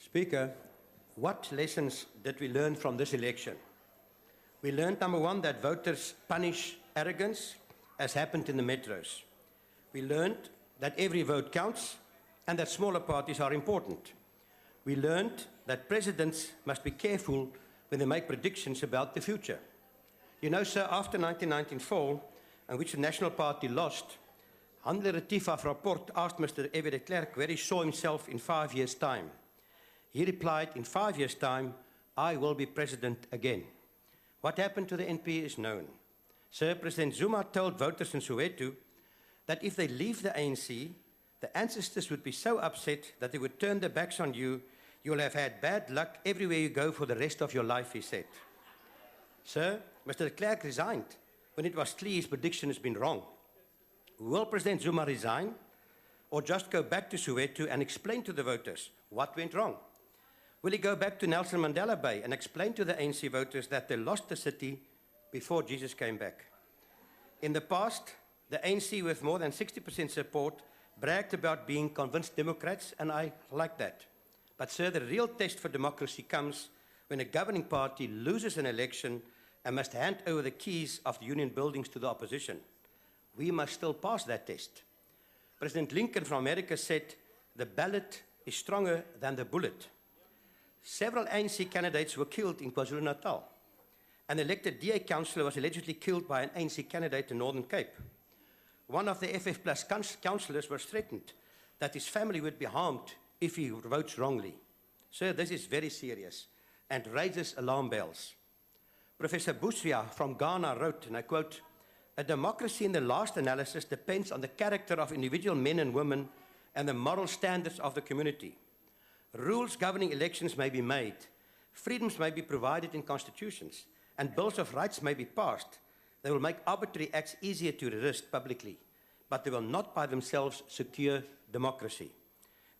Speaker, what lessons did we learn from this election? We learned, number one, that voters punish arrogance, as happened in the metros. We learned that every vote counts and that smaller parties are important. We learned that presidents must be careful when they make predictions about the future. You know, sir, after 1994, in which the National Party lost, Handler Retief rapport asked Mr. F.F. de Klerk where he saw himself in 5 years' time. He replied, in 5 years' time, I will be president again. What happened to the NP is known. Sir, President Zuma told voters in Soweto that if they leave the ANC, the ancestors would be so upset that they would turn their backs on you. You will have had bad luck everywhere you go for the rest of your life, he said. Sir, Mr. de Klerk resigned when it was clear his prediction has been wrong. Will President Zuma resign or just go back to Soweto and explain to the voters what went wrong? Will he go back to Nelson Mandela Bay and explain to the ANC voters that they lost the city before Jesus came back? In the past, the ANC, with more than 60% support, bragged about being convinced Democrats, and I like that. But, sir, the real test for democracy comes when a governing party loses an election and must hand over the keys of the union buildings to the opposition. We must still pass that test. President Lincoln from America said, the ballot is stronger than the bullet. Several ANC candidates were killed in KwaZulu-Natal. An elected DA councillor was allegedly killed by an ANC candidate in Northern Cape. One of the FF Plus councillors was threatened that his family would be harmed if he votes wrongly. Sir, this is very serious and raises alarm bells. Professor Busia from Ghana wrote, and I quote, a democracy in the last analysis depends on the character of individual men and women and the moral standards of the community. Rules governing elections may be made, freedoms may be provided in constitutions, and bills of rights may be passed. They will make arbitrary acts easier to resist publicly, but they will not by themselves secure democracy.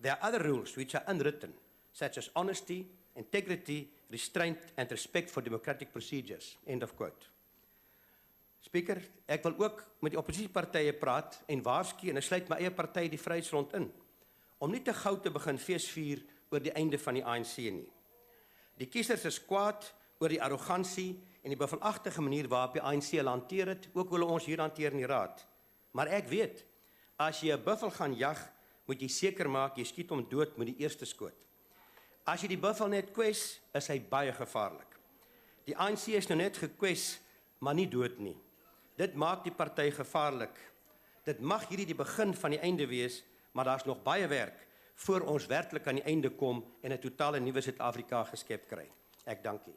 There are other rules which are unwritten, such as honesty, integrity, restraint, and respect for democratic procedures. End of quote. Speaker, ek wil ook met die oppositiepartye praat en waarsku en ek sluit my eie party die Vryheidsfront in, om nie te gou te begin feesvier oor die einde van die ANC nie. Die kiesers is kwaad oor die arrogansie en die bevelagtige manier waarop die ANC hulle hanteer het, ook hoe hulle ons hier hanteer in die raad. Maar ek weet, as jy 'n buffel gaan jag, moet jy seker maak jy skiet hom dood met die eerste skoot. As jy die buffel net kwes, is hy baie gevaarlik. Die ANC is nou net gekwes, maar nie dood nie. Dit maak die party gevaarlik. Dit mag hierdie die begin van die einde wees, maar daar's nog baie werk voor ons werklik aan die einde kom en 'n totale nuwe Suid-Afrika geskep kry. Ek dank u.